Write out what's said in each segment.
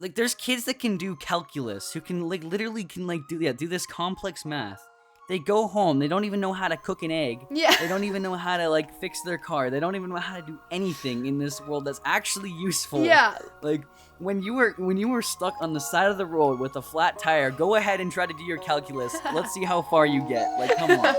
like there's kids that can do calculus, who can like literally can like do this complex math. They go home, they don't even know how to cook an egg. Yeah. They don't even know how to like fix their car. They don't even know how to do anything in this world that's actually useful. Yeah. Like when you were stuck on the side of the road with a flat tire, go ahead and try to do your calculus. Let's see how far you get. Like come on.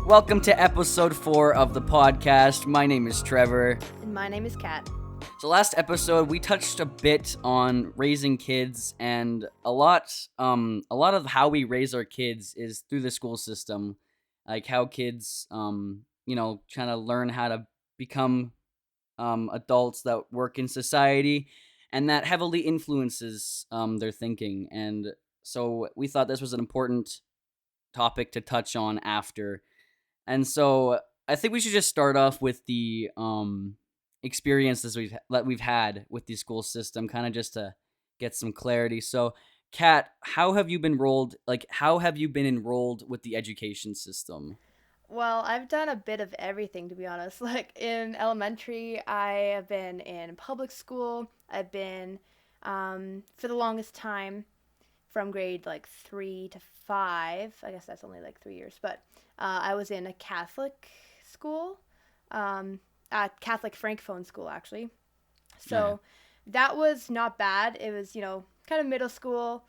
Welcome to episode 4 of the podcast. My name is Trevor. And my name is Kat. So last episode we touched a bit on raising kids, and a lot of how we raise our kids is through the school system. Like how kids trying to learn how to become adults that work in society, and that heavily influences their thinking. And so we thought this was an important topic to touch on after. And so I think we should just start off with the experiences we've had with the school system, kind of just to get some clarity. So, Kat, how have you been enrolled with the education system? Well, I've done a bit of everything, to be honest. Like in elementary, I have been in public school. I've been, for the longest time, from grade like 3 to 5. I guess that's only like 3 years, but I was in a Catholic school, a Catholic Francophone school, actually. So that was not bad. It was, kind of middle school,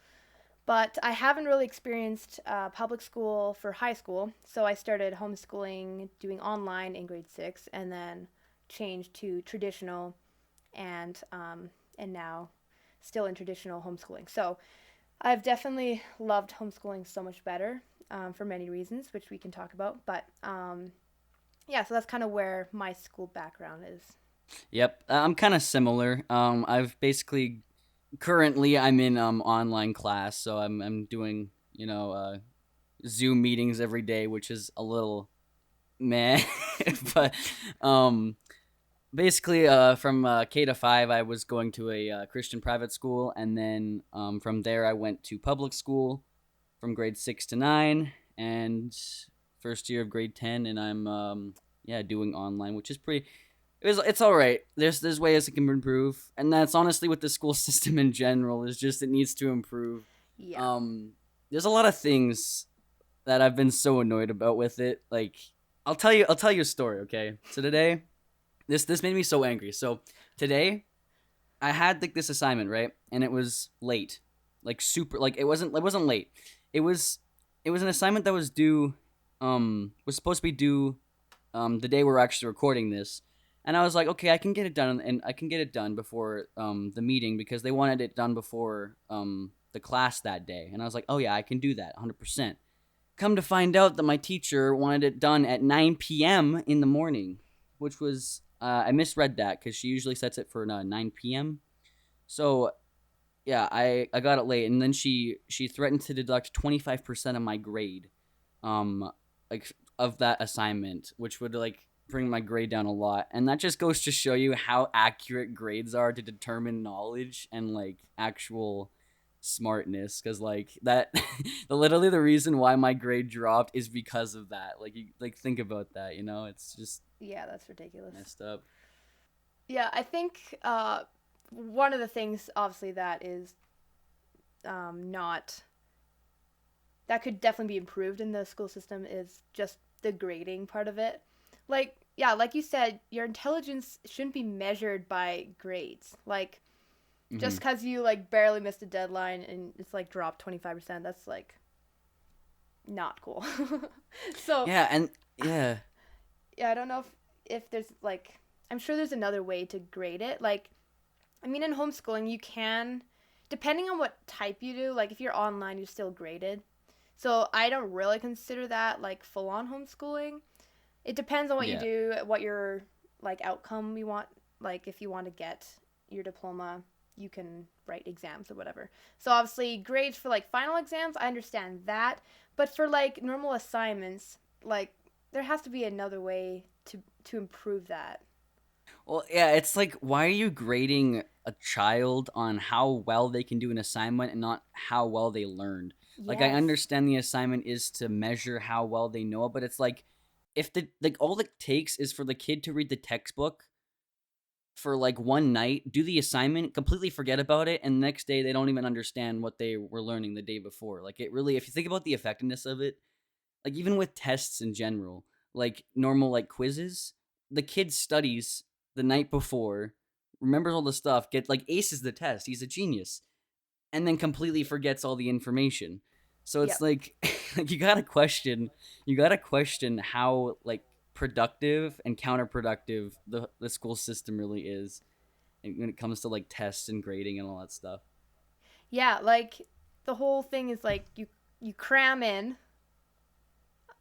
but I haven't really experienced public school for high school. So I started homeschooling, doing online in grade 6, and then changed to traditional, and now still in traditional homeschooling. So I've definitely loved homeschooling so much better for many reasons, which we can talk about. But yeah, so that's kind of where my school background is. Yep, I'm kind of similar. I've basically currently I'm in online class, so I'm doing Zoom meetings every day, which is a little meh, but basically from K to 5 I was going to a Christian private school, and then from there I went to public school from grade 6 to 9 and first year of grade 10, and I'm doing online, which is pretty. It's all right. There's ways it can improve, and that's honestly with the school system in general. Is just it needs to improve. Yeah. There's a lot of things that I've been so annoyed about with it. Like I'll tell you a story. Okay, so today, this made me so angry. So today, I had like this assignment, right, and it was late, like super. Like it wasn't late. It was an assignment that was due, was supposed to be due, the day we're actually recording this. And I was like, okay, I can get it done, and I can get it done before the meeting, because they wanted it done before the class that day. And I was like, oh yeah, I can do that 100%. Come to find out that my teacher wanted it done at 9 p.m. in the morning, which was, I misread that because she usually sets it for 9 p.m. So yeah, I got it late, and then she threatened to deduct 25% of my grade, like of that assignment, which would like bring my grade down a lot. And that just goes to show you how accurate grades are to determine knowledge and like actual smartness, because like that literally the reason why my grade dropped is because of that. Like you like think about that, it's just Yeah, that's ridiculous. messed up. Yeah, I think one of the things, obviously, that is not, that could definitely be improved in the school system is just the grading part of it. Like, yeah, like you said, your intelligence shouldn't be measured by grades. Like, just because you, like, barely missed a deadline and it's, like, dropped 25%, that's, like, not cool. So, Yeah, and yeah. yeah, I don't know if there's, like, I'm sure there's another way to grade it. Like, I mean, in homeschooling, you can, depending on what type you do, like, if you're online, you're still graded. So, I don't really consider that, like, full-on homeschooling. It depends on what you Yeah. do, what your, like, outcome you want. Like, if you want to get your diploma, you can write exams or whatever. So, obviously, grades for, like, final exams, I understand that. But for, like, normal assignments, like, there has to be another way to improve that. Well, yeah, it's like, why are you grading a child on how well they can do an assignment and not how well they learned? Like I Yes. understand the assignment is to measure how well they know it, but it's like if the like all it takes is for the kid to read the textbook for like one night, do the assignment, completely forget about it, and the next day they don't even understand what they were learning the day before. Like it really, if you think about the effectiveness of it, like even with tests in general, like normal like quizzes, the kid studies the night before, remembers all the stuff, get like aces the test. He's a genius, and then completely forgets all the information. So it's Yep. like, like you gotta question how like productive and counterproductive the school system really is when it comes to like tests and grading and all that stuff. Yeah, like the whole thing is like you cram in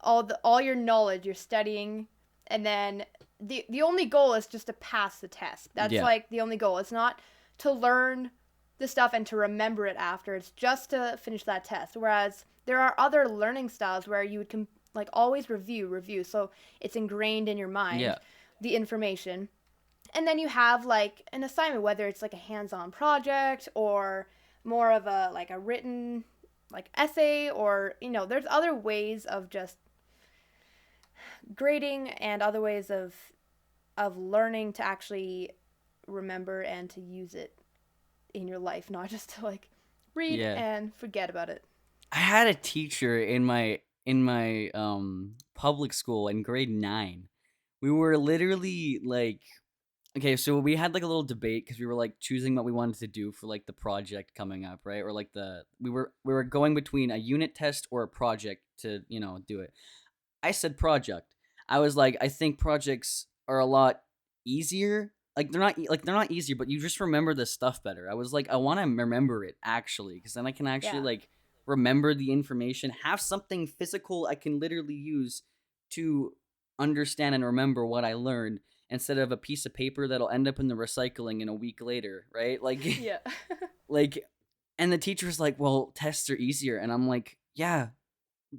all your knowledge you're studying, and then the only goal is just to pass the test. That's Yeah, like the only goal. It's not to learn the stuff and to remember it after. It's just to finish that test. Whereas there are other learning styles where you would like always review, so it's ingrained in your yeah, mind, the information. And then you have like an assignment, whether it's like a hands-on project or more of a like a written like essay, or there's other ways of just grading and other ways of learning to actually remember and to use it in your life, not just to like read yeah. and forget about it. I had a teacher in my public school in grade 9. We were literally like, okay, so we had like a little debate because we were like choosing what we wanted to do for like the project coming up, right? Or like the we were going between a unit test or a project to, do it. I said project. I was like, I think projects are a lot easier. Like they're not easier, but you just remember the stuff better. I was like, I want to remember it actually, because then I can actually Yeah. like remember the information, have something physical I can literally use to understand and remember what I learned instead of a piece of paper that'll end up in the recycling in a week later, right? Like, Yeah. like, and the teacher's like, well, tests are easier, and I'm like, yeah,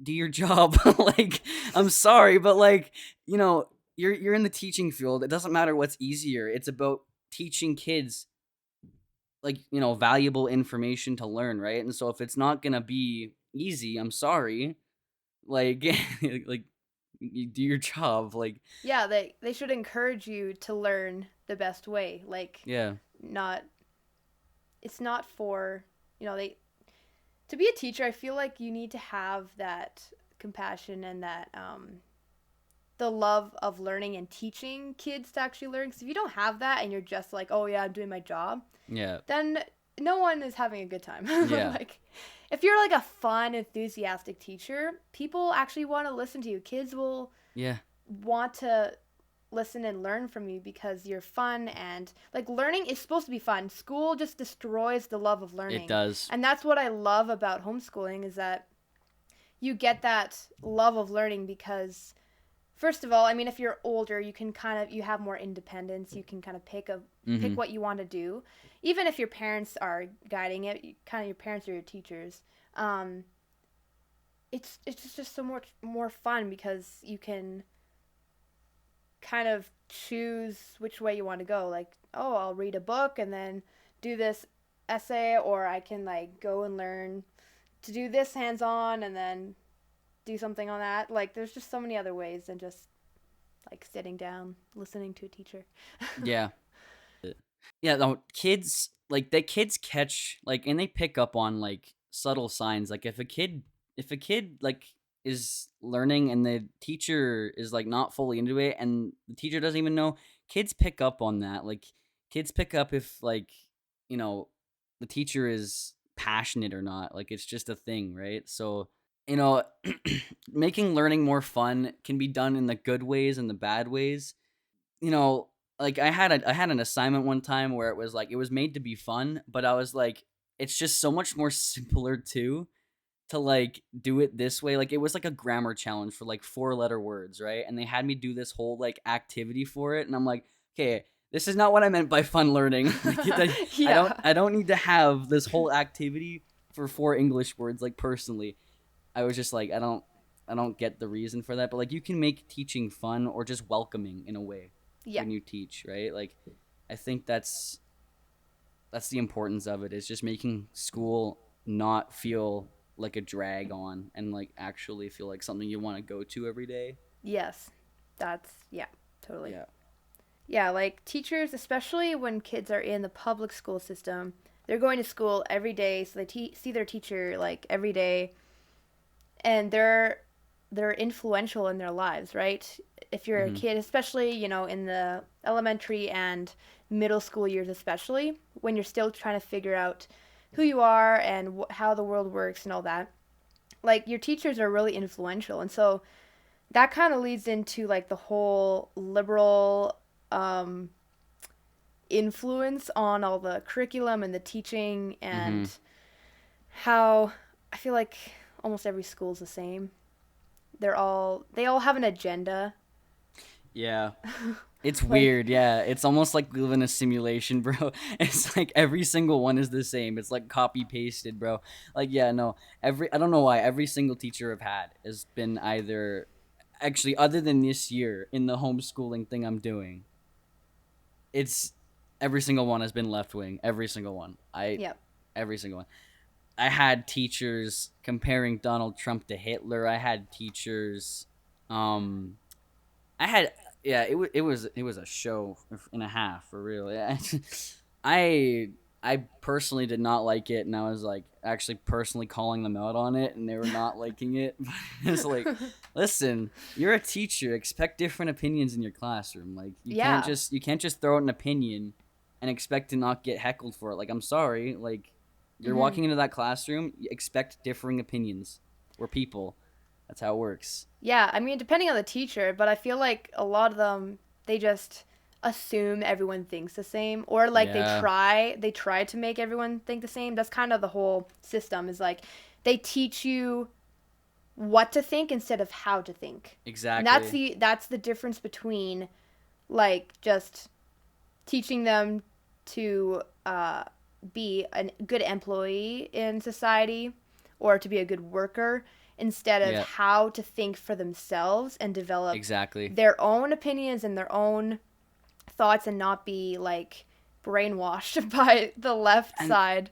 do your job. Like, I'm sorry, but like, you know, you're in the teaching field. It doesn't matter what's easier. It's about teaching kids like, valuable information to learn, right? And so if it's not going to be easy, I'm sorry. Like like you do your job, like Yeah, they should encourage you to learn the best way. Like, yeah. not it's not for, they to be a teacher, I feel like you need to have that compassion and that the love of learning and teaching kids to actually learn. Because if you don't have that and you're just like, oh yeah, I'm doing my job, Yeah. then no one is having a good time. Yeah. Like, if you're like a fun, enthusiastic teacher, people actually want to listen to you. Kids will Yeah. want to listen and learn from you because you're fun, and like learning is supposed to be fun. School just destroys the love of It learning. does. And that's what I love about homeschooling, is that you get that love of learning because, first of all, I mean, if you're older, you have more independence. You can kind of pick Mhm. what you want to do. Even if your parents are guiding it, kind of your parents are your teachers. Um, it's just so much more fun because you can kind of choose which way you want to go. Like, oh, I'll read a book and then do this essay, or I can like go and learn to do this hands on and then do something on that. Like, there's just so many other ways than just like sitting down listening to a teacher. Yeah. Yeah, no, kids like the kids catch like and they pick up on like subtle signs. Like if a kid like is learning and the teacher is like not fully into it and the teacher doesn't even know, kids pick up on that. Like kids pick up if like, you know, the teacher is passionate or not. Like it's just a thing, right? So, you know, making learning more fun can be done in the good ways and the bad ways. You know, like I had an assignment one time where it was like it was made to be fun, but I was like, it's just so much more simpler too to like do it this way. Like it was like a grammar challenge for like 4-letter words, right? And they had me do this whole like activity for it, and I'm like, okay, this is not what I meant by fun learning. Like I don't Yeah. I don't need to have this whole activity for 4 English words. Like personally, I was just like, I don't get the reason for that, but like you can make teaching fun or just welcoming in a way Yeah. when you teach, right? Like I think that's the importance of it is just making school not feel like a drag on and like actually feel like something you want to go to every day. Yes. That's, yeah, totally. Yeah. Yeah, like teachers, especially when kids are in the public school system, they're going to school every day, so they see their teacher like every day, and they're influential in their lives, right? If you're a Mhm. kid, especially, in the elementary and middle school years, especially when you're still trying to figure out who you are and how the world works and all that, like your teachers are really influential. And so that kind of leads into like the whole liberal um, influence on all the curriculum and the teaching, and Mhm. how I feel like almost every school is the same. They all have an agenda. Yeah. It's Like, weird, yeah. It's almost like we live in a simulation, bro. It's like every single one is the same. It's like copy pasted, bro. Like, yeah, no. I don't know why every single teacher I've had has been either, actually, other than this year in the homeschooling thing I'm doing, it's every single one has been left wing. Every single one. yep. Every single one. I had teachers comparing Donald Trump to Hitler. I had teachers, um, I had, yeah, it was a show and a half for real. Yeah. I I personally did not like it, and I was like actually personally calling them out on it, and they were not liking it. It's like, listen, you're a teacher. Expect different opinions in your classroom. Like Yeah. you can't just throw out an opinion and expect to not get heckled for it. Like, I'm sorry, like you're Mhm. walking into that classroom, you expect differing opinions. We're people. That's how it works. Yeah, I mean, depending on the teacher, but I feel like a lot of them, they just assume everyone thinks the same, or like Yeah, they try to make everyone think the same. That's kind of the whole system, is like they teach you what to think instead of how to think. And that's exactly. the difference between like just teaching them to be a good employee in society or to be a good worker, instead of Yeah, how to think for themselves and develop exactly. their own opinions and their own thoughts, and not be like brainwashed by the left And side.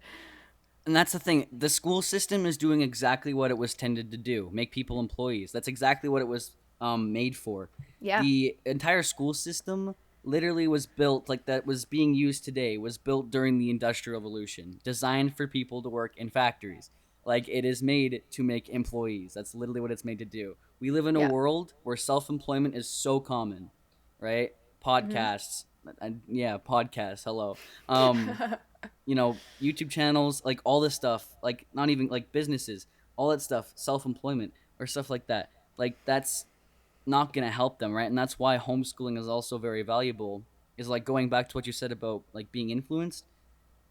and that's the thing. The school system is doing exactly what it was tended to do: make people employees. That's exactly what it was made for. Yeah. The entire school system literally was built, like that was being used today, was built during the Industrial Revolution, designed for people to work in factories. Like, it is made to make employees. That's literally what it's made to do. We live in a Yeah. world where self employment is so common, right? Mhm. Podcasts, yeah, podcasts. Hello. YouTube channels, like all this stuff, like not even like businesses, all that stuff, self-employment or stuff like that. Like, that's not going to help them, right? And that's why homeschooling is also very valuable. Is like going back to what you said about like being influenced.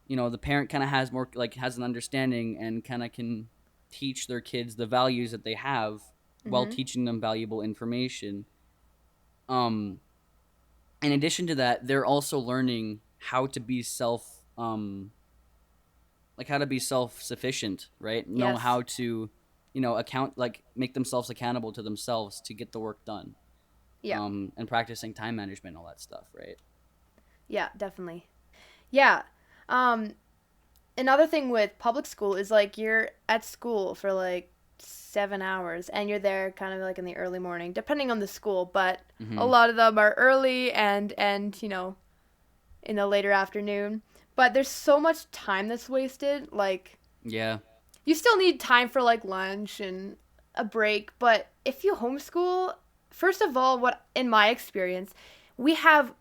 The parent kind of has more, like, has an understanding and kind of can teach their kids the values that they have while Mhm. teaching them valuable information. Um in addition to that, they're also learning how to be like how to be self-sufficient, right? Know Yes. how to, account, like make themselves accountable to themselves to get the work done. Yeah. And practicing time management, all that stuff, right? Yeah, definitely. Yeah. Um Another thing with public school is like you're at school for like 7 hours, and you're there kind of like in the early morning, depending on the school, but a Mm-hmm. lot of them are early and in the later afternoon. But there's so much time that's wasted. Like, Yeah. you still need time for like lunch and a break, but if you homeschool, first of all, what in my experience, we have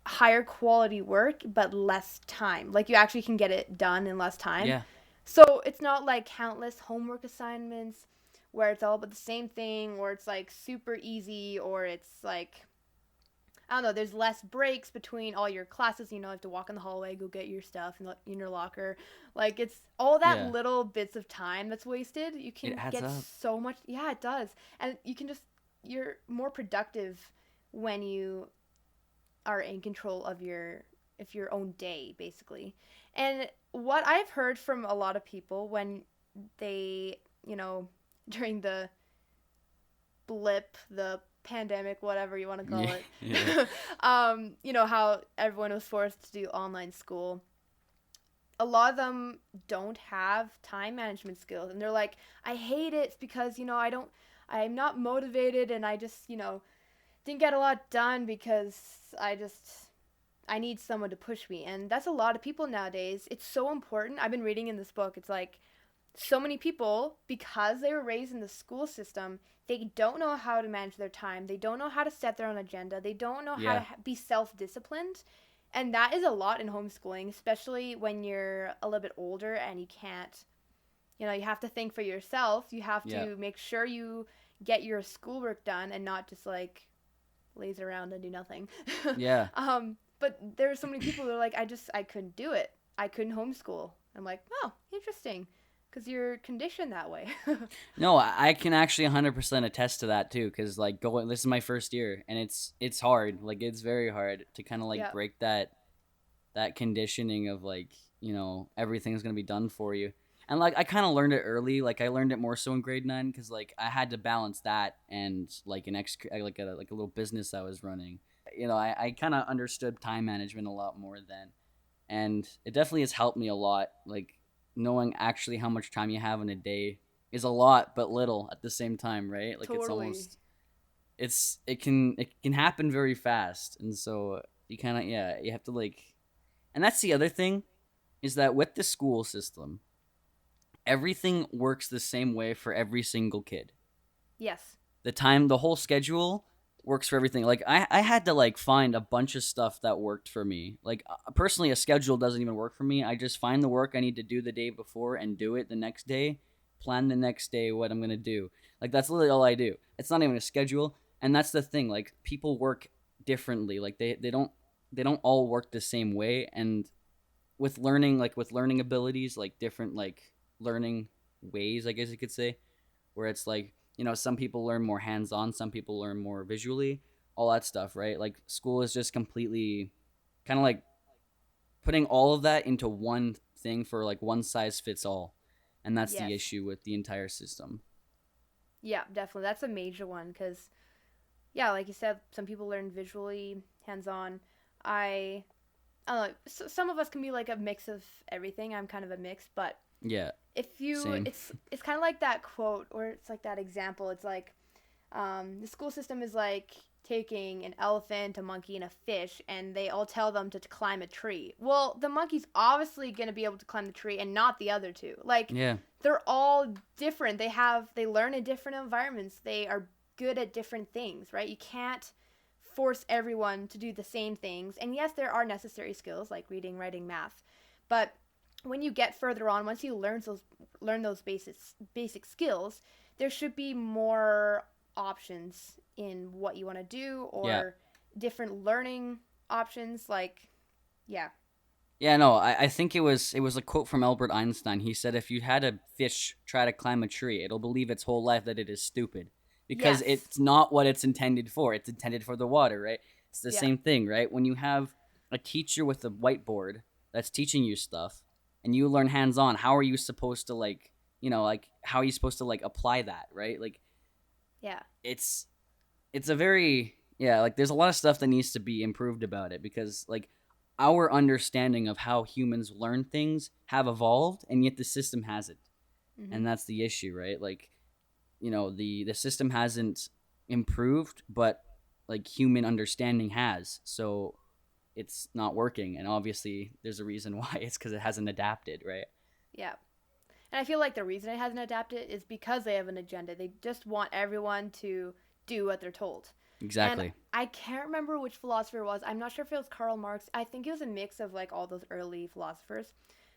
higher quality work but less time. Like, you actually can get it done in less time. Yeah. So it's not like countless homework assignments where it's all about the same thing, or it's like super easy, or it's like, I don't know, there's less breaks between all your classes. You have to walk in the hallway, go get your stuff in your locker. Like, it's all that Yeah. little bits of time that's wasted. You It can adds get up. so much. Yeah, it does. And you're more productive when you are in control of your own day, basically. And what I've heard from a lot of people when they, during the blip, the pandemic, whatever you want to call Yeah. it, Yeah. how everyone was forced to do online school. a lot of them don't have time management skills, and they're like, I hate it because, I'm not motivated, and I just, didn't get a lot done because I need someone to push me. And that's a lot of people nowadays. It's so important. I've been reading in this book. It's like so many people, because they were raised in the school system, they don't know how to manage their time. They don't know how to set their own agenda. They don't know how Yeah. to be self-disciplined. And that is a lot in homeschooling, especially when you're a little bit older and you can't, you have to think for yourself. You have Yeah. to make sure you get your schoolwork done and not just like laze around and do nothing. Yeah. But there are so many people who are like, I couldn't do it. I couldn't homeschool. I'm like, oh, interesting, because you're conditioned that way. No, I can actually 100% attest to that too, because like this is my first year, and it's hard. Like it's very hard to kind of like Yeah, break that conditioning of like everything's gonna be done for you. And like I kind of learned it early. Like I learned it more so in grade 9 because like I had to balance that and like like a little business I was running. I kind of understood time management a lot more then, and it definitely has helped me a lot. Like knowing actually how much time you have in a day is a lot but little at the same time, right? Like it's totally. almost it can happen very fast, and so you kind of you have to like. And that's the other thing, is that with the school system, everything works the same way for every single kid. Yes. The whole schedule works for everything. Like I had to like find a bunch of stuff that worked for me. Like personally, a schedule doesn't even work for me. I just find the work I need to do the day before and do it the next day. Plan the next day what I'm gonna do. Like that's literally all I do. It's not even a schedule. And that's the thing. Like people work differently. Like they don't all work the same way. And with learning abilities, like different like learning ways, I guess you could say, where it's like some people learn more hands-on, some people learn more visually, all that stuff, right? Like school is just completely kind of like putting all of that into one thing for like one size fits all, and that's the Yes. issue with the entire system. Yeah, definitely. That's a major one because, yeah, like you said, some people learn visually, hands on. I, I don't know. Some of us can be like a mix of everything. I'm kind of a mix, but Yeah, if you, same. it's kind of like that quote, or it's like that example. It's like, the school system is like taking an elephant, a monkey, and a fish, and they all tell them to climb a tree. Well, the monkey's obviously going to be able to climb the tree and not the other two. Like, Yeah, they're all different. They learn in different environments. They are good at different things, right? You can't force everyone to do the same things. And yes, there are necessary skills like reading, writing, math. But when you get further on, once you learn those basic skills, there should be more options in what you want to do, yeah. or different learning options, like, yeah. Yeah, no, I think it was a quote from Albert Einstein. He said, "If you had a fish try to climb a tree, it'll believe its whole life that it is stupid, because Yes. it's not what it's intended for. It's intended for the water, right? It's the Yeah. same thing, right? When you have a teacher with a whiteboard that's teaching you stuff, and you learn hands on, how are you supposed to like how are you supposed to like apply that, right? Like Yeah. it's it's a very like there's a lot of stuff that needs to be improved about it, because like our understanding of how humans learn things have evolved, and yet the system hasn't. Mhm. And that's the issue, right? Like the system hasn't improved, but like human understanding has. So it's not working, and obviously there's a reason why. It's because it hasn't adapted, right? Yeah. And I feel like the reason it hasn't adapted is because they have an agenda. They just want everyone to do what they're told. And Exactly. I can't remember which philosopher it was. I'm not sure if it was Karl Marx. I think it was a mix of like all those early philosophers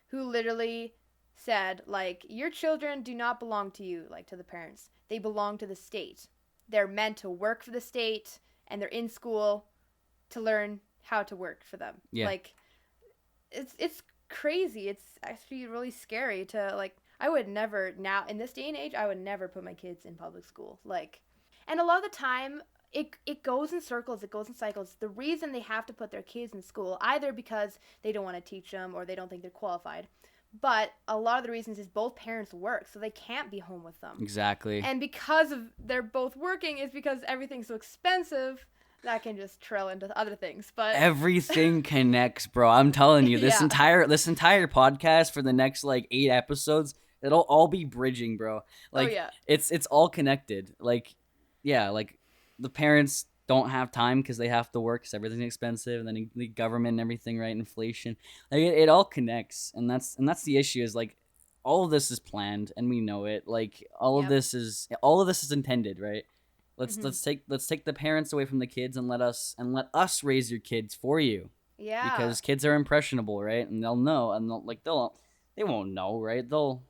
who literally said like, your children do not belong to you, like to the parents. They belong to the state. They're meant to work for the state, and they're in school to learn how to work for them. Yeah. Like, it's crazy. It's actually really scary to like, I would never, now in this day and age, I would never put my kids in public school. Like, and a lot of the time it goes in circles, it goes in cycles. The reason they have to put their kids in school, either because they don't want to teach them or they don't think they're qualified, but a lot of the reasons is both parents work, so they can't be home with them. Exactly. And because of they're both working is because everything's so expensive. that can just trail into other things. But Everything connects, bro. I'm telling you, this yeah. entire podcast for the next like 8 episodes, it'll all be bridging, bro. Oh Like yeah. it's all connected. Like yeah, like the parents don't have time because they have to work because everything's expensive, and then the government and everything, right? Inflation, like it all connects, and that's the issue. Is like all of this is planned, and we know it. Like Yep. all of this is intended, right? Mhm. Let's take the parents away from the kids and let us raise your kids for you, Yeah. because kids are impressionable, right? And they'll know, and they won't know, right? They'll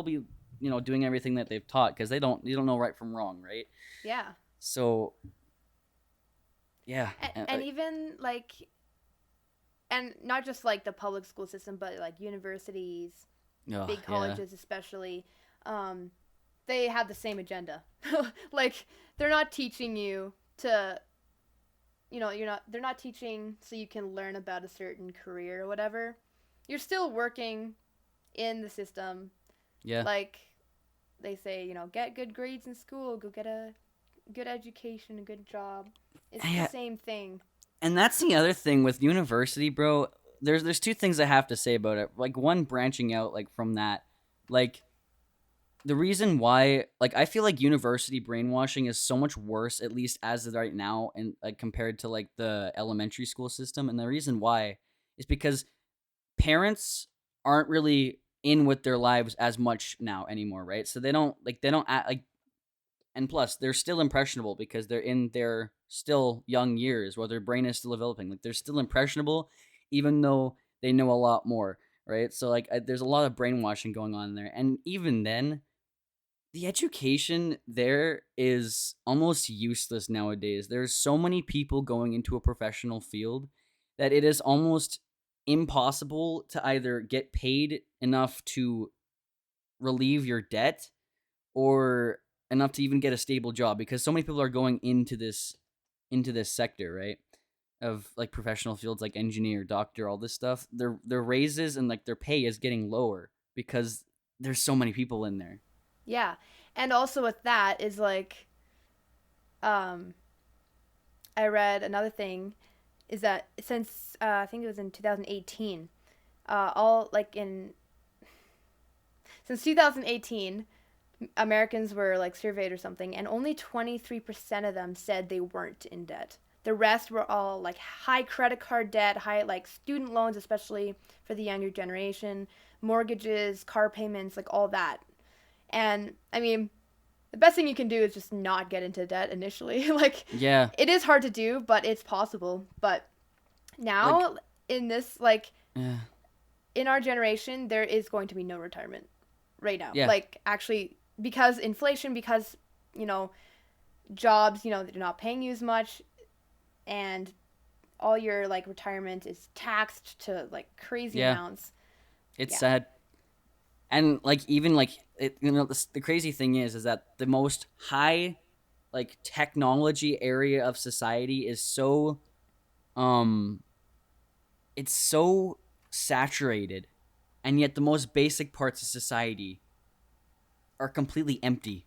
be doing everything that they've taught because you don't know right from wrong, right? Yeah. So yeah, And even like, and not just like the public school system, but like universities, oh big yeah, colleges especially, um, they have the same agenda. Like they're not teaching you to, they're not teaching so you can learn about a certain career or whatever. You're still working in the system. yeah. Like they say, get good grades in school, go get a good education, a good job. It's the Yeah, same thing. and that's the other thing with university, bro. There's two things I have to say about it. Like one, branching out like from that, like the reason why, like, I feel like university brainwashing is so much worse, at least as of right now, and like compared to like the elementary school system. And the reason why is because parents aren't really in with their lives as much now anymore, right? So they don't act like, and plus they're still impressionable because they're in their still young years where their brain is still developing. Like they're still impressionable, even though they know a lot more, right? So like there's a lot of brainwashing going on there, and even then the education there is almost useless nowadays. There's so many people going into a professional field that it is almost impossible to either get paid enough to relieve your debt or enough to even get a stable job, because so many people are going into this sector, right? Of like professional fields like engineer, doctor, all this stuff. Their raises and like their pay is getting lower because there's so many people in there. Yeah. And also with that is like, um, I read another thing is that since I think it was in 2018, all like in since 2018, Americans were like surveyed or something, and only 23% of them said they weren't in debt. The rest were all like high credit card debt, high like student loans, especially for the younger generation, mortgages, car payments, like all that. And I mean, the best thing you can do is just not get into debt initially. Like, Yeah, it is hard to do, but it's possible. But like now, in this, like, yeah, in our generation, there is going to be no retirement right now. yeah, Like, actually, because inflation, because, you know, jobs, they're not paying you as much, and all your, like, retirement is taxed to, like, crazy yeah. amounts. It's Yeah. sad, and like even like the crazy thing is that the most high like technology area of society is so um it's so saturated, and yet the most basic parts of society are completely empty,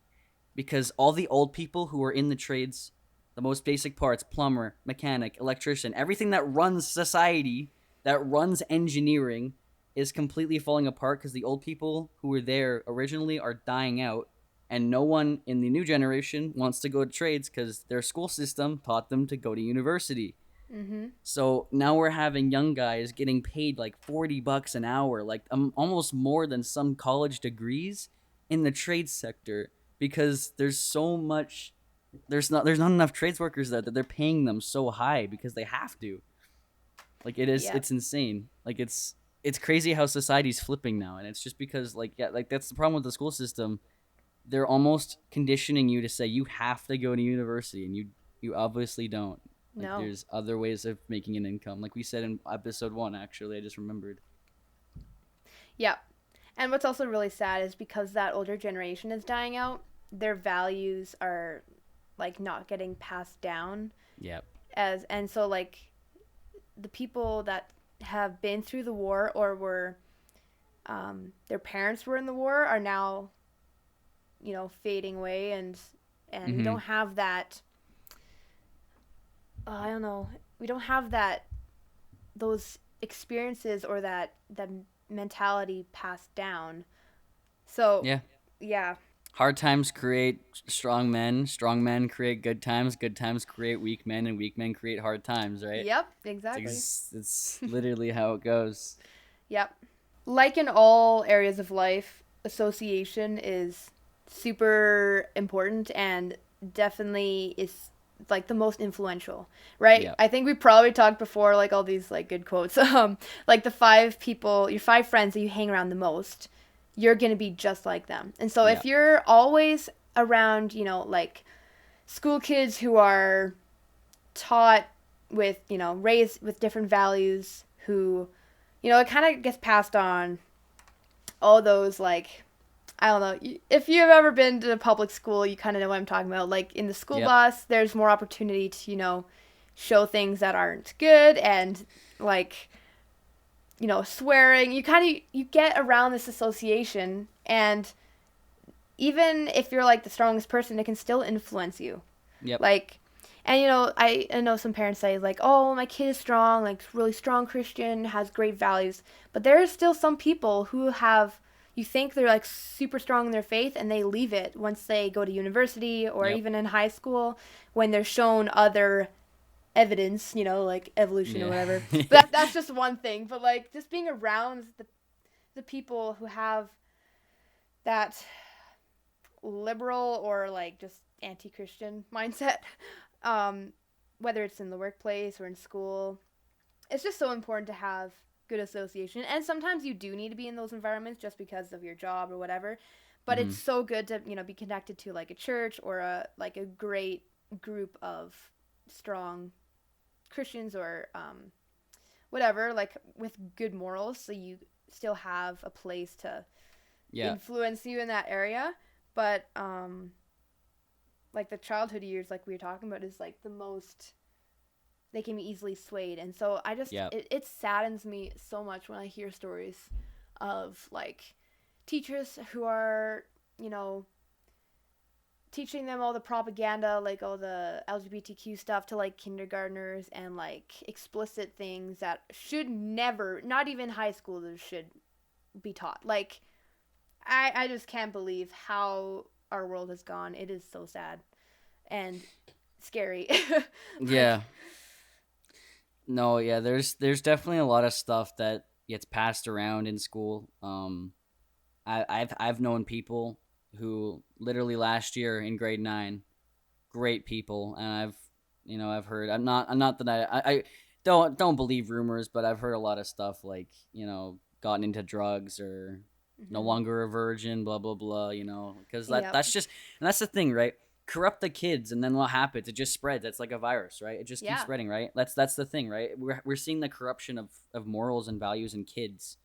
because all the old people who are in the trades, the most basic parts, plumber, mechanic, electrician, everything that runs society, that runs engineering, is completely falling apart because the old people who were there originally are dying out, and no one in the new generation wants to go to trades because their school system taught them to go to university. Mm-hmm. So now we're having young guys getting paid like $40 an hour, like almost more than some college degrees in the trade sector, because there's not enough trades workers there that they're paying them so high because they have to. Like Yep. it's insane. Like it's crazy how society's flipping now, and it's just because like yeah, like that's the problem with the school system. They're almost conditioning you to say you have to go to university, and you obviously don't. Like No. there's other ways of making an income, like we said in episode 1. Actually, I just remembered. Yep. And what's also really sad is because that older generation is dying out, their values are like not getting passed down Yep. as and so like the people that have been through the war or were their parents were in the war are now fading away and we Mm-hmm. don't have that I don't know, we don't have that those experiences or that mentality passed down. So Yeah. yeah, Hard times create strong men create good times create weak men, and weak men create hard times, right? yep, exactly. It's literally how it goes. Yep. Like in all areas of life, association is super important and definitely is like the most influential, right? Yeah. I think we probably talked before, like all these like good quotes. Like the five people, your five friends that you hang around the most, you're gonna be just like them. And so Yeah. if you're always around, like school kids who are taught with, raised with different values, who, it kind of gets passed on all those like I don't know. If you've ever been to a public school, you kind of know what I'm talking about. Like in the school Yep. bus, there's more opportunity to, show things that aren't good and like, swearing. You get around this association, and even if you're like the strongest person, it can still influence you. Yep. Like, and I know some parents say like, oh, my kid is strong, like really strong Christian, has great values, but there is still some people who have, you think they're like super strong in their faith, and they leave it once they go to university or Yep. even in high school when they're shown other evidence, like evolution or Yeah. whatever. But that's just one thing. But like just being around the people who have that liberal or like just anti-Christian mindset, um, whether it's in the workplace or in school, it's just so important to have good association. And sometimes you do need to be in those environments just because of your job or whatever. But Hmm. it's so good to be connected to like a church or a great group of strong Christians or whatever, like with good morals, so you still have a place to Yeah. influence you in that area. But like the childhood years, like we were talking about, is like the most, they can be easily swayed. And so I just Yeah. it saddens me so much when I hear stories of like teachers who are, you know teaching them all the propaganda, like all the LGBTQ stuff to like kindergartners, and like explicit things that should never, not even high schoolers should be taught. Like I just can't believe how our world has gone. It is so sad and scary. Like, Yeah. No, yeah, there's definitely a lot of stuff that gets passed around in school. I've known people who literally last year in grade 9, great people, and I've heard, I'm not that I don't believe rumors, but I've heard a lot of stuff like, gotten into drugs or no mhm. longer a virgin, blah blah blah, because Yep. that's just, and that's the thing, right? Corrupt the kids, and then what happens? It just spreads. It's like a virus, right? It just keeps Yeah. spreading, right? That's the thing, right? We're seeing the corruption of morals and values in kids,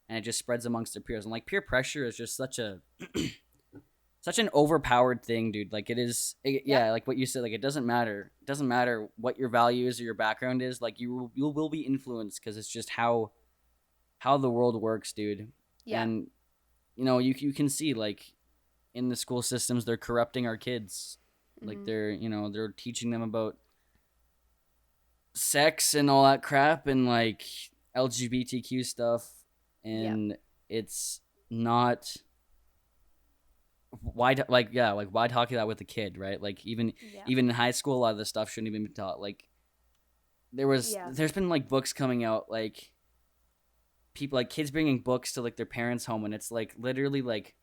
and it just spreads amongst their peers. And like peer pressure is just such an overpowered thing, dude. Like Yep. yeah, like what you said. Like it doesn't matter. It doesn't matter what your values or your background is. Like you will be influenced because it's just how the world works, dude. Yeah. And you can see like in the school systems they're corrupting our kids. Like Mhm. they're teaching them about sex and all that crap and like LGBTQ stuff, Yep. and it's not why like yeah like why talk that with a kid, right? Like Yeah. even in high school a lot of this stuff shouldn't even be taught. Like Yeah. there's been like books coming out, like people like kids bringing books to like their parents home, and it's like literally like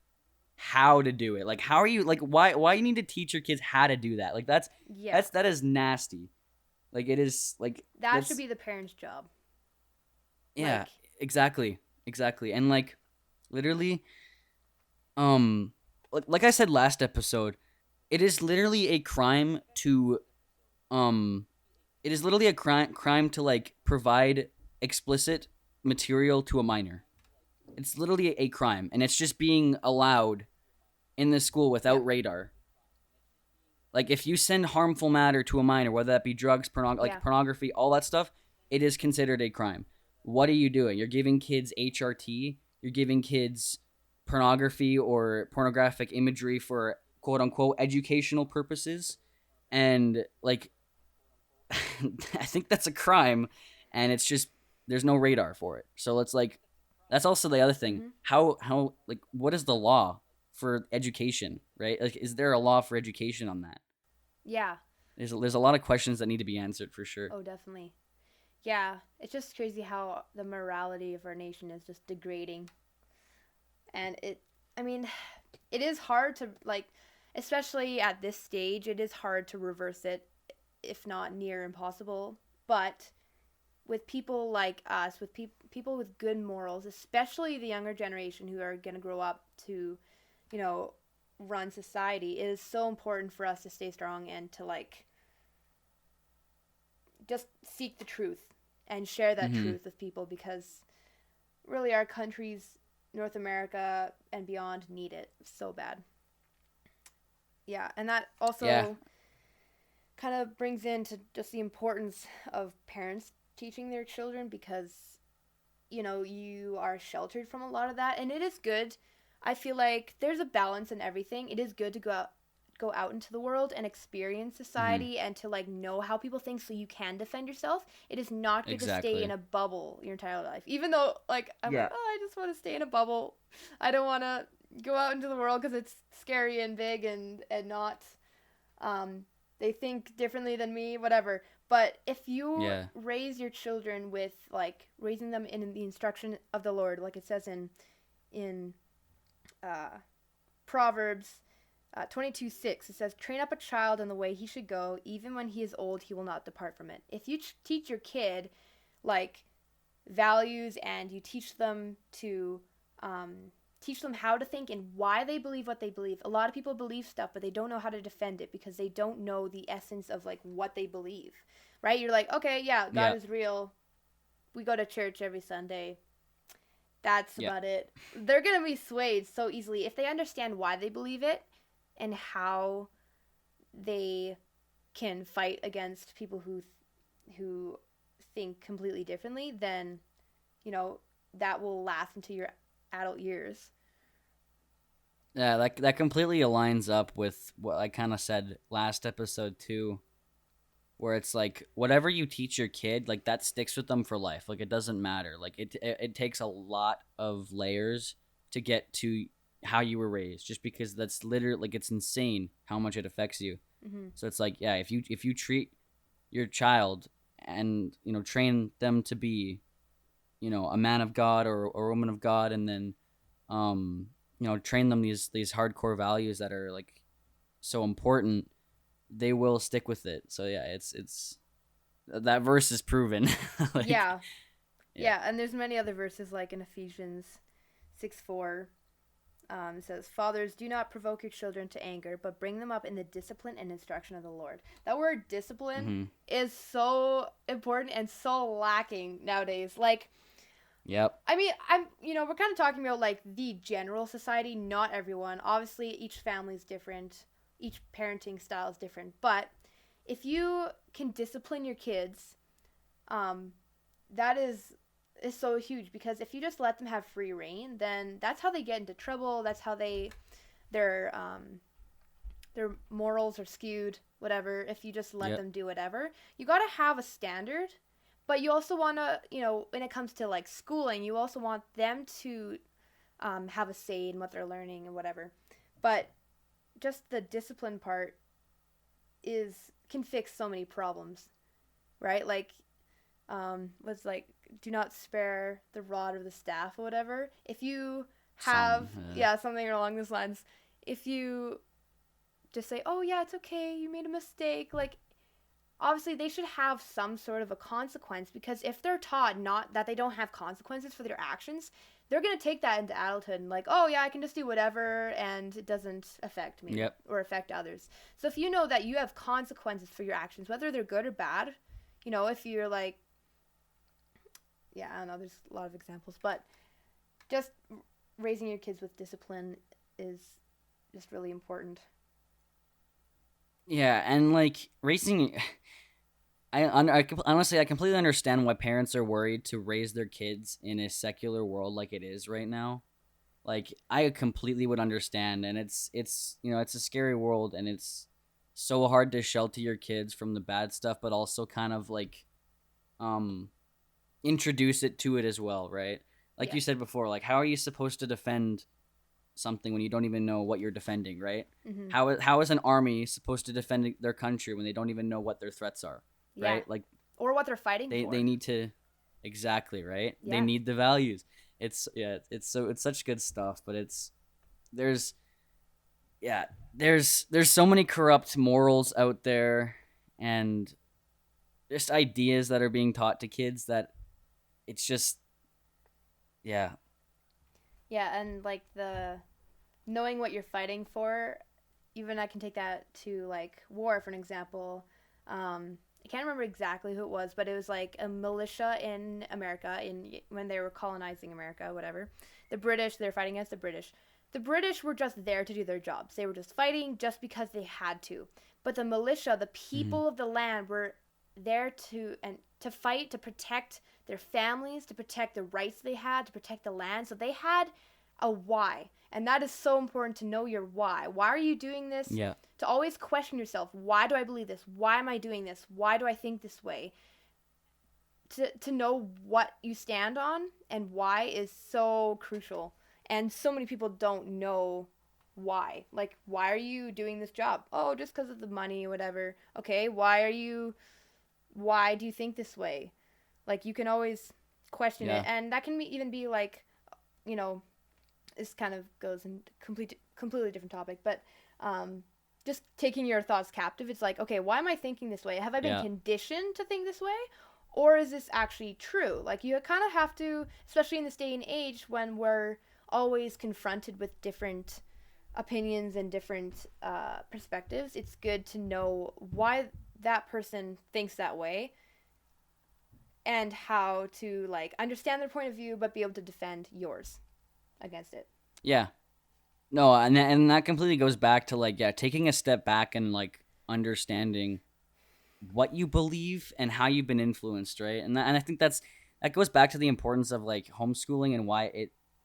how to do it. Like how are you, like why you need to teach your kids how to do that? Like Yeah. that is nasty. Like it is like That should that's be the parents' job. yeah, Like, exactly. And like literally um like I said last episode, it is literally a crime to um it is literally a crime to like provide explicit material to a minor. It's literally a crime, and it's just being allowed in the school without yep. radar. Like if you send harmful matter to a minor, whether that be drugs, like Yeah. pornography, all that stuff, it is considered a crime. What are you doing? You're giving kids HRT. You're giving kids pornography or pornographic imagery for quote unquote educational purposes, and like I think that's a crime, and it's just there's no radar for it. So it's like that's also the other thing. Hmm. How like what is the law for education, right? Like, is there a law for education on that? Yeah. There's a lot of questions that need to be answered for sure. Oh, definitely. Yeah. It's just crazy how the morality of our nation is just degrading. And I mean, it is hard to, like, especially at this stage, it is hard to reverse it, if not near impossible. But with people like us, with people with good morals, especially the younger generation who are going to grow up to, you know, run society, it is so important for us to stay strong and to, like, just seek the truth and share that Mm-hmm. truth with people, because really our countries, North America and beyond, need it so bad. Yeah, and that Yeah. also kind of brings into just the importance of parents teaching their children, because you are sheltered from a lot of that, and it is good. I feel like there's a balance in everything. It is good to go out into the world and experience Mm-hmm. society and to, like, know how people think so you can defend yourself. It is not good to stay in Exactly. a bubble your entire life. Even though, like, I'm like, Yeah. oh, I just want to stay in a bubble. I don't want to go out into the world because it's scary and big and not um, they think differently than me, whatever. But if you Yeah. raise your children with, like, raising them in the instruction of the Lord, like it says in uh, Proverbs 22:6, it says, "Train up a child in the way he should go. Even when he is old, he will not depart from it." If you teach your kid, like, values, and you teach them how to think and why they believe what they believe. A lot of people believe stuff, but they don't know how to defend it because they don't know the essence of, like, what they believe. Right? You're like, okay, yeah, God Yeah. is real. We go to church every Sunday. That's Yeah. about it. They're gonna be swayed so easily if they understand why they believe it and how they can fight against people who think completely differently. Then you know that will last into your adult years. Yeah, that completely aligns up with what I kind of said last episode too, where it's like whatever you teach your kid, like that sticks with them for life. Like it doesn't matter. Like it takes a lot of layers to get to how you were raised, just because that's literally like it's insane how much it affects you. Mm-hmm. So it's like, yeah, if you treat your child and train them to be a man of God or a woman of God, and then train them these hardcore values that are like so important, they will stick with it. So yeah, it's that verse is proven. Like, Yeah, yeah. yeah, and there's many other verses, like in Ephesians 6:4. It says, "Fathers, do not provoke your children to anger, but bring them up in the discipline and instruction of the Lord." That word discipline Mm-hmm. is so important and so lacking nowadays. Like, Yep. I mean, we're kind of talking about, like, the general society, not everyone. Obviously, each family is different, each parenting style is different. But if you can discipline your kids, um, that is so huge, because if you just let them have free reign, then that's how they get into trouble. That's how their morals are skewed, whatever. If you just let Yep. them do whatever, you got to have a standard, but you also want to, when it comes to, like, schooling, you also want them to have a say in what they're learning and whatever. But just the discipline part is can fix so many problems, right? Like, was like, do not spare the rod or the staff or whatever. If you have, Some. yeah, something along those lines, if you just say, oh yeah, it's okay, you made a mistake, like, obviously they should have some sort of a consequence, because if they're taught not that they don't have consequences for their actions, they're going to take that into adulthood and, like, oh yeah, I can just do whatever and it doesn't affect me Yep. or affect others. So if you know that you have consequences for your actions, whether they're good or bad, if you're like, yeah, I don't know, there's a lot of examples, but just raising your kids with discipline is just really important. Yeah, and like racing, honestly, I completely understand why parents are worried to raise their kids in a secular world like it is right now. Like I completely would understand, and it's a scary world, and it's so hard to shelter your kids from the bad stuff, but also kind of like um introduce it to it as well, right? Like Yeah. you said before, like how are you supposed to defend something when you don't even know what you're defending, right? Hmm. How is an army supposed to defend their country when they don't even know what their threats are, Yeah. right? Like Or what they're fighting they for. need to exactly, right? They Yeah. need the values. It's yeah, it's such good stuff, but there's yeah, there's so many corrupt morals out there and just ideas that are being taught to kids that it's just yeah. Yeah, and like the knowing what you're fighting for, even I can take that to like war for an example. I can't remember exactly who it was, but it was like a militia in America in when they were colonizing America, whatever. The British, they're fighting against the British. The British were just there to do their jobs. They were just fighting just because they had to. But the militia, the Mhm. people of the land, were there to fight to protect their families, to protect the rights they had, to protect the land. So they had a why. And that is so important to know your why. Why are you doing this? Yeah. To always question yourself, why do I believe this? Why am I doing this? Why do I think this way? To know what you stand on and why is so crucial. And so many people don't know why. Like, why are you doing this job? Oh, just because of the money or whatever. Okay, why do you think this way? Like, you can always question it. Yeah. And that can even be like, you know, this kind of goes in completely different topic, but um, just taking your thoughts captive. It's like, okay, why am I thinking this way? Have I been Yeah. conditioned to think this way, or is this actually true? Like you kind of have to, especially in this day and age when we're always confronted with different opinions and different perspectives. It's good to know why that person thinks that way and how to like understand their point of view but be able to defend yours against it. Yeah. No, and that completely goes back to like yeah, taking a step back and like understanding what you believe and how you've been influenced, right? And I think that goes back to the importance of like homeschooling and why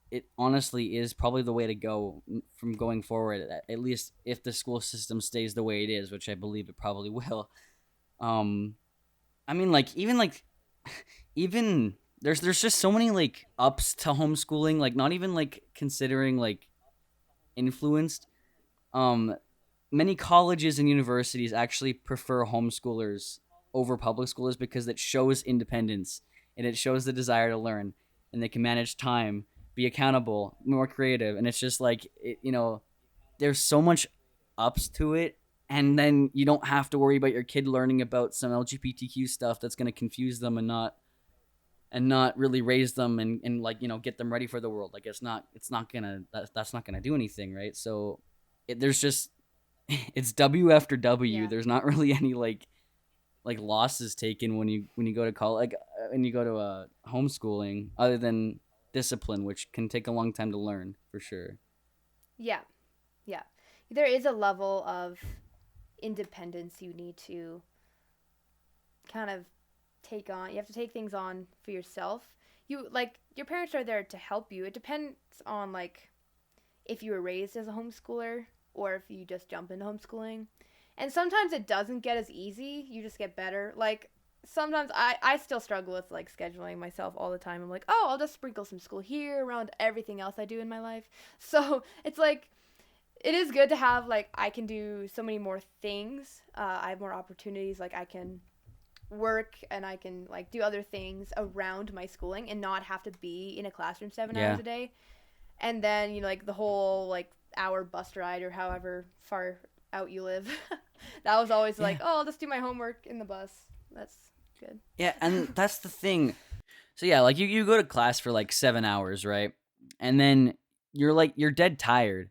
it honestly is probably the way to go from going forward. At least if the school system stays the way it is, which I believe it probably will. Um, I mean, like even there's just so many like ups to homeschooling. Like not even like considering like influenced. Um, Many colleges and universities actually prefer homeschoolers over public schoolers because it shows independence and it shows the desire to learn and they can manage time, be accountable, more creative, and it's just like there's so much ups to it, and then you don't have to worry about your kid learning about some LGBTQ stuff that's going to confuse them and not really raise them and like get them ready for the world. Like it's not gonna that's not gonna do anything, right? So there's just it's W after W. Yeah. There's not really any like losses taken when you go to college, like when you go to homeschooling, other than discipline, which can take a long time to learn for sure. Yeah. Yeah. There is a level of independence you need to kind of take on. You have to take things on for yourself. You like your parents are there to help you. It depends on like if you were raised as a homeschooler or if you just jump into homeschooling. And sometimes it doesn't get as easy. You just get better. Like sometimes I still struggle with like scheduling myself all the time. I'm like, oh, I'll just sprinkle some school here around everything else I do in my life. So it's like it is good to have like I can do so many more things. I have more opportunities. Like I can work and I can like do other things around my schooling and not have to be in a classroom 7 hours Yeah, a day. And then like the whole like hour bus ride or however far out you live. That was always like, yeah, oh, I'll just do my homework in the bus. That's good. yeah. And that's the thing. So yeah, like you go to class for like 7 hours, right? And then you're dead tired,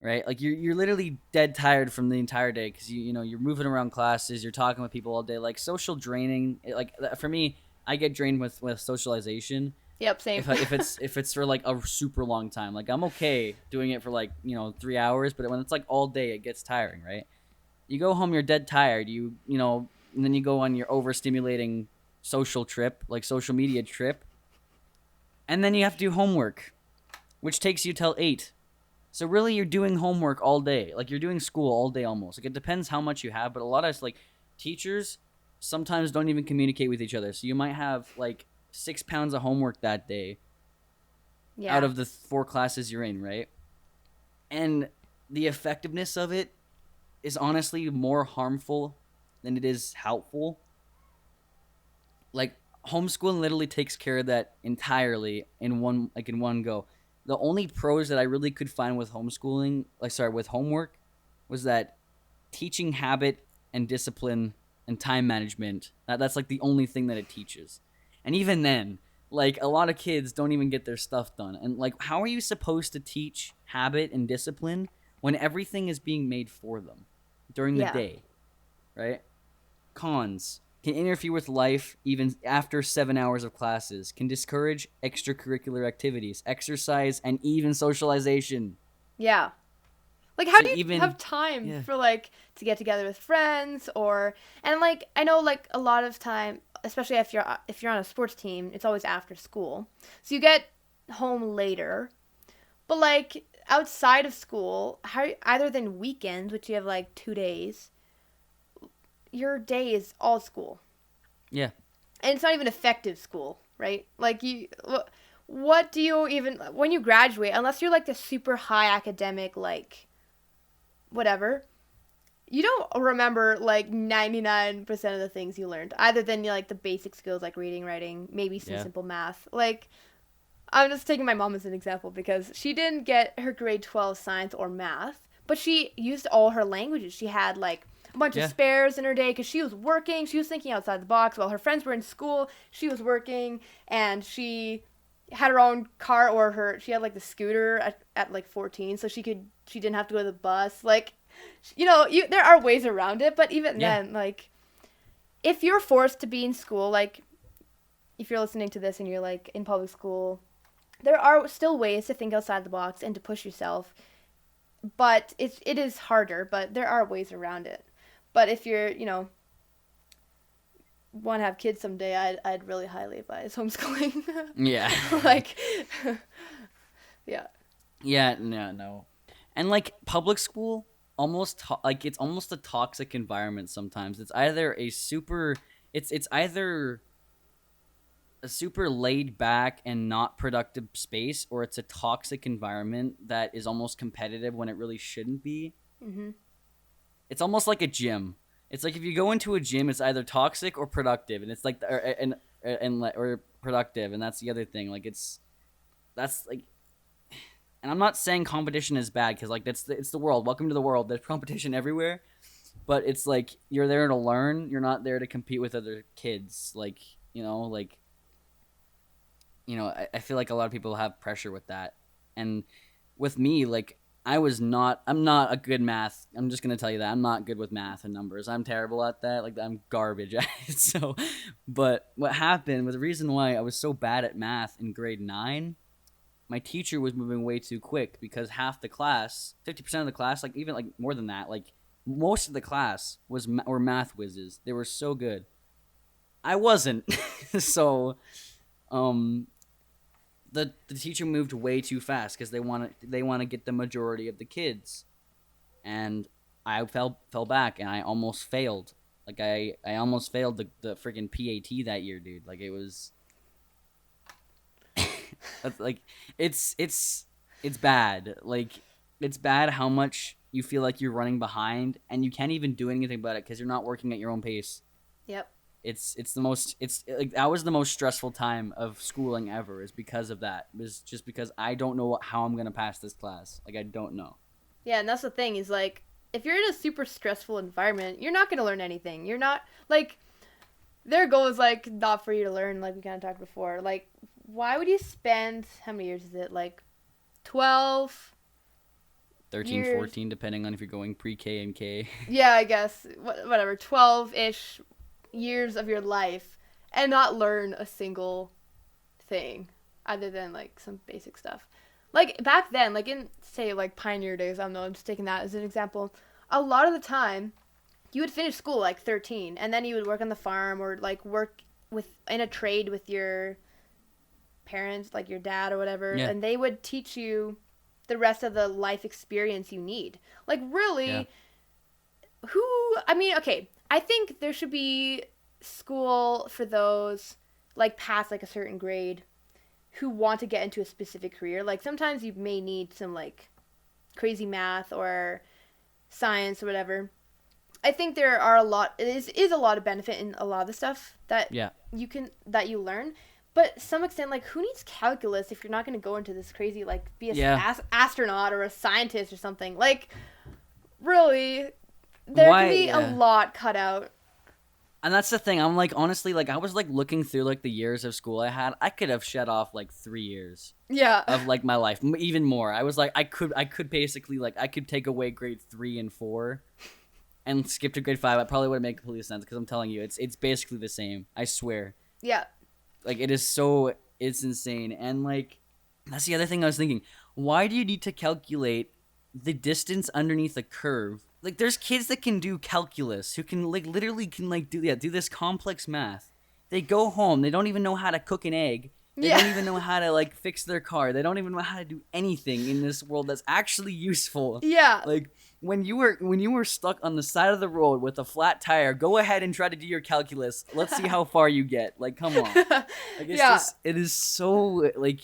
right? Like you're literally dead tired from the entire day because you're moving around classes, you're talking with people all day. Like social draining. Like for me, I get drained with socialization. Yep, same. If it's for like a super long time, like I'm okay doing it for like 3 hours, but when it's like all day, it gets tiring, right? You go home, you're dead tired. And then you go on your overstimulating social trip, like social media trip, and then you have to do homework, which takes you till 8. So really, you're doing homework all day. Like you're doing school all day almost. Like it depends how much you have, but a lot of like teachers sometimes don't even communicate with each other. So you might have like 6 pounds of homework that day out Yeah. of the 4 classes you're in, right? And the effectiveness of it is honestly more harmful than it is helpful. Like homeschooling literally takes care of that entirely in one go. The only pros that I really could find with homeschooling, with homework, was that teaching habit and discipline and time management. That's like the only thing that it teaches. And even then, like a lot of kids don't even get their stuff done. And like how are you supposed to teach habit and discipline when everything is being made for them during the Yeah. day, right? Cons: can interfere with life even after 7 hours of classes, can discourage extracurricular activities, exercise, and even socialization. Yeah. Like, how So do you have even, time yeah, for like to get together with friends or and like I know like a lot of time, especially if you're on a sports team, it's always after school, so you get home later. But like outside of school, how other than weekends, which you have like 2 days, your day is all school, yeah, and it's not even effective school, right? Like what do you even when you graduate, unless you're like the super high academic like whatever, you don't remember like 99% of the things you learned, other than like the basic skills like reading, writing, maybe some yeah, simple math. Like, I'm just taking my mom as an example because she didn't get her grade 12 science or math, but she used all her languages. She had like a bunch of yeah, spares in her day because she was working. She was thinking outside the box while her friends were in school. She was working and she had her own car or she had like the scooter at like 14 so she didn't have to go to the bus. Like, there are ways around it, but even yeah, then, like, if you're forced to be in school, like, if you're listening to this and you're like in public school, there are still ways to think outside the box and to push yourself, but it is harder, but there are ways around it. But if you're, want to have kids someday, I'd really highly advise homeschooling. yeah, Like, yeah. yeah. No, no, and like public school, like it's almost a toxic environment. Sometimes it's either a super laid back and not productive space, or it's a toxic environment that is almost competitive when it really shouldn't be. Mhm. It's almost like a gym. It's like if you go into a gym, it's either toxic or productive, and it's like or productive, and that's the other thing. Like that's like, and I'm not saying competition is bad because like it's the world. Welcome to the world. There's competition everywhere, but it's like you're there to learn. You're not there to compete with other kids. Like I feel like a lot of people have pressure with that. And with me, like, I'm not a good math. I'm just going to tell you that. I'm not good with math and numbers. I'm terrible at that. Like, I'm garbage at it. So, but what happened was the reason why I was so bad at math in grade 9, my teacher was moving way too quick because half the class, 50% of the class, like, even like more than that, like, most of the class were math whizzes. They were so good. I wasn't. So, um, the teacher moved way too fast because they want to get the majority of the kids, and I fell back and I almost failed. Like I almost failed the freaking PAT that year, dude. Like it was like it's bad. Like it's bad how much you feel like you're running behind and you can't even do anything about it because you're not working at your own pace. Yep. It's the most it's like that was the most stressful time of schooling ever is because of that. It was just because I don't know how I'm gonna pass this class. Like I don't know. Yeah, and that's the thing is like if you're in a super stressful environment, you're not going to learn anything. You're not like their goal is like not for you to learn like we kind of talked before. Like why would you spend how many years is it? Like 12 13, years. 14, depending on if you're going pre-K and K. Yeah, I guess whatever, 12ish years of your life and not learn a single thing other than like some basic stuff. Like back then, like in say like pioneer days, I don't know, I'm just taking that as an example. A lot of the time, you would finish school like 13 and then you would work on the farm or like work with in a trade with your parents, like your dad or whatever, Yeah. and they would teach you the rest of the life experience you need. Like, Yeah. really, okay, I think there should be school for those, like, past, like, a certain grade who want to get into a specific career. Like, sometimes you may need some, like, crazy math or science or whatever. I think there are is a lot of benefit in a lot of the stuff that Yeah. you learn. But to some extent, like, who needs calculus if you're not going to go into this crazy, like, be Yeah. astronaut or a scientist or something? Like, really, there Why? can be a Yeah. lot cut out. And that's the thing. I'm like, honestly, like, I was like looking through like the years of school I had. I could have shed off like 3 years Yeah. of like my life, even more. I was like, I could basically like, I could take away grade 3 and 4 and skip to grade 5. I probably would make complete sense because I'm telling you, it's basically the same. I swear. Yeah. Like, it's insane. And like, that's the other thing I was thinking. Why do you need to calculate the distance underneath a curve? Like, there's kids that can do calculus, who can like literally can like do this complex math. They go home, they don't even know how to cook an egg. They Yeah. don't even know how to like fix their car. They don't even know how to do anything in this world that's actually useful. Yeah. Like, when you were stuck on the side of the road with a flat tire, go ahead and try to do your calculus. Let's see how far you get. Like, come on. Like, it's Yeah. just, it is so like,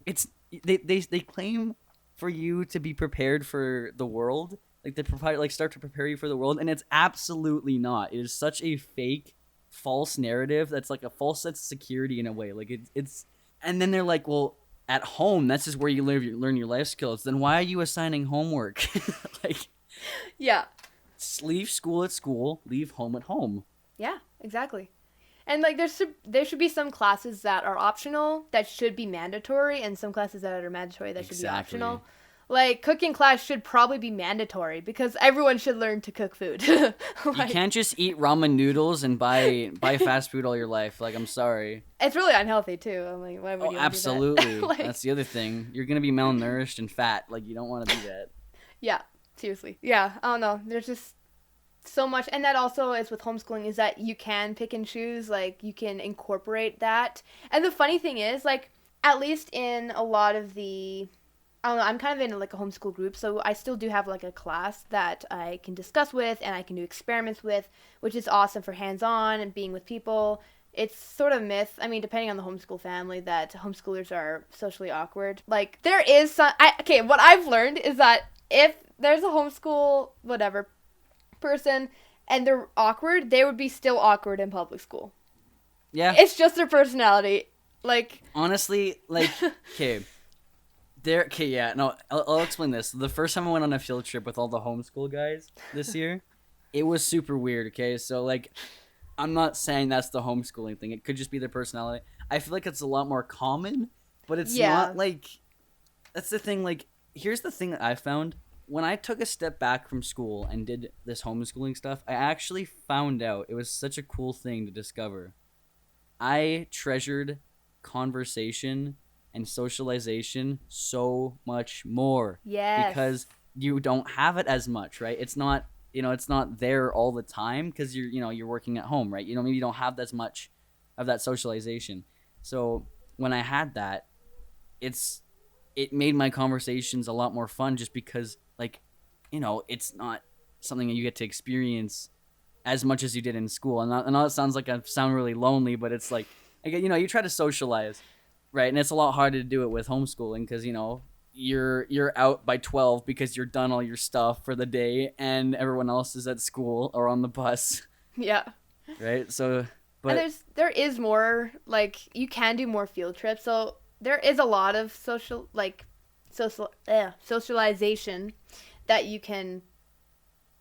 it's they claim for you to be prepared for the world. Like, they provide like start to prepare you for the world, and it's absolutely not. It is such a fake, false narrative that's like a false sense of security in a way. Like, it's and then they're like, well, at home, that's just where you learn your life skills. Then why are you assigning homework? Like, Yeah. leave school at school, leave home at home. Yeah, exactly. And like there should be some classes that are optional that should be mandatory, and some classes that are mandatory that should be Exactly. optional. Like, cooking class should probably be mandatory because everyone should learn to cook food. You Like, can't just eat ramen noodles and buy fast food all your life. Like, I'm sorry. it's really unhealthy too. I'm like, why would Oh, you absolutely. do that? Like, That's the other thing. You're gonna be malnourished and fat. Like, you don't want to do that. yeah, seriously. Yeah, I don't know. There's just so much, and that also is with homeschooling, is that you can pick and choose. Like, you can incorporate that. And the funny thing is, like, at least in a lot of the, I don't know, I'm kind of in like a homeschool group, so I still do have like a class that I can discuss with and I can do experiments with, which is awesome for hands-on and being with people. It's sort of a myth, I mean, depending on the homeschool family, that homeschoolers are socially awkward. Like, there is some, okay, what I've learned is that if there's a homeschool whatever person and they're awkward, they would be still awkward in public school. Yeah. It's just their personality. Like, Honestly, like, okay. Yeah, no, I'll explain this. The first time I went on a field trip with all the homeschool guys this year, it was super weird, okay? So, like, I'm not saying that's the homeschooling thing. It could just be their personality. I feel like it's a lot more common, but it's yeah. not, like, that's the thing. Like, here's the thing that I found. When I took a step back from school and did this homeschooling stuff, I actually found out it was such a cool thing to discover. I treasured conversation and socialization so much more. Yes. Because you don't have it as much, right? It's not, it's not there all the time because you're working at home, right? Maybe you don't have as much of that socialization. So when I had that, it made my conversations a lot more fun just because, like, it's not something that you get to experience as much as you did in school. And I know it sounds like I sound really lonely, but it's like, you try to socialize, right? And it's a lot harder to do it with homeschooling because, you're out by 12 because you're done all your stuff for the day and everyone else is at school or on the bus. Yeah. Right? So, but and there is more, like, you can do more field trips. So there is a lot of socialization that you can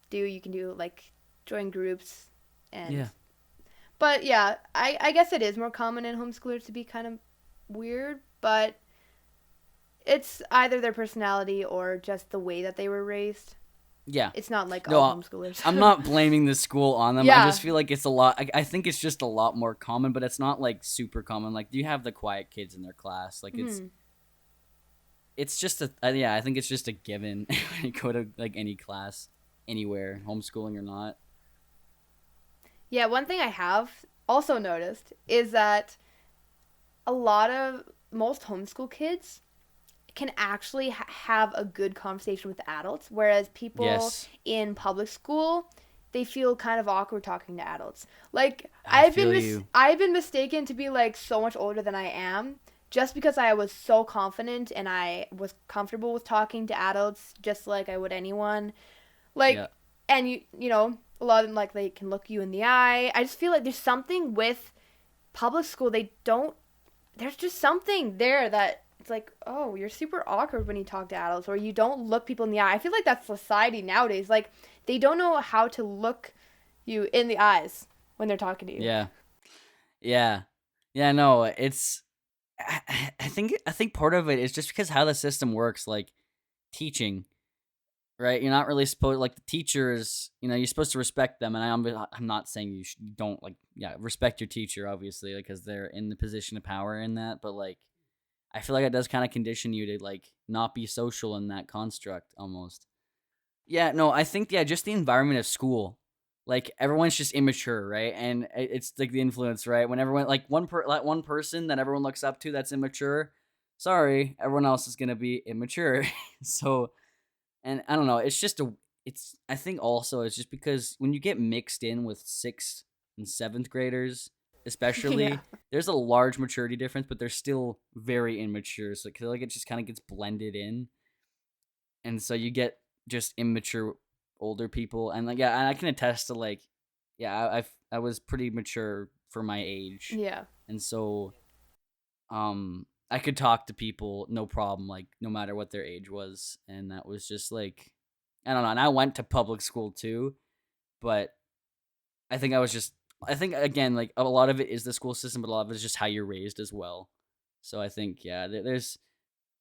do. You can do, like, join groups and yeah. But yeah, I guess it is more common in homeschoolers to be kind of weird, but it's either their personality or just the way that they were raised. Yeah. It's not like No, all homeschoolers. I'm not blaming the school on them. Yeah. I just feel like it's a lot. I think it's just a lot more common, but it's not like super common. Like, you have the quiet kids in their class. Like, it's just I think it's just a given when you go to like any class, anywhere, homeschooling or not. Yeah, one thing I have also noticed is that most homeschool kids can actually have a good conversation with adults, whereas people Yes, in public school, they feel kind of awkward talking to adults. Like I feel you. I've been mistaken to be like so much older than I am just because I was so confident and I was comfortable with talking to adults just like I would anyone. Yeah, Like, and you know, a lot of them, like, they can look you in the eye. I just feel like there's something with public school. They don't, there's just something there that it's like, oh, you're super awkward when you talk to adults, or you don't look people in the eye. I feel like that's society nowadays. Like, they don't know how to look you in the eyes when they're talking to you. yeah, yeah, yeah. No, it's. I think part of it is just because how the system works, like teaching, right? You're not really supposed like the teachers. You're supposed to respect them, and I'm not saying you don't like respect your teacher obviously because they're in the position of power in that, but like I feel like it does kind of condition you to like not be social in that construct almost. Yeah, no, I think just the environment of school. Like everyone's just immature, right? And it's like the influence, right? When everyone like one person that everyone looks up to that's immature, sorry, everyone else is gonna be immature. So, and I don't know, it's I think also it's just because when you get mixed in with sixth and seventh graders, Yeah. especially, there's a large maturity difference, but they're still very immature. So I feel like it just kind of gets blended in, and so you get just immature older people, and like and I can attest to like I was pretty mature for my age, Yeah. and so I could talk to people no problem, like no matter what their age was, and that was just like I don't know. And I went to public school too, but I think again like a lot of it is the school system, but a lot of it is just how you're raised as well. So I think there's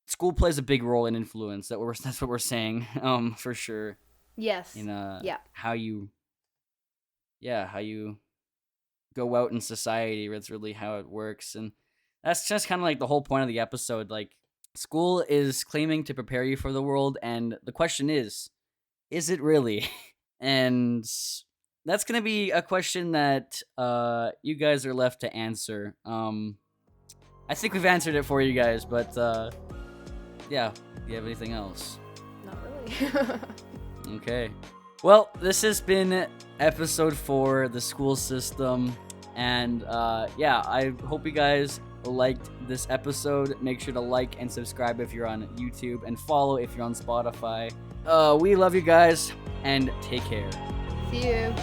school plays a big role in influence. That's what we're saying. For sure. Yes. In Yeah. how you how you go out in society. That's really how it works, and that's just kind of like the whole point of the episode. Like school is claiming to prepare you for the world, and the question is it really? And that's gonna be a question that you guys are left to answer. I think we've answered it for you guys, but yeah. Do you have anything else? Not really. Okay. Well, this has been episode 4, the school system. And I hope you guys liked this episode. Make sure to like and subscribe if you're on YouTube, and follow if you're on Spotify. We love you guys, and take care. See you.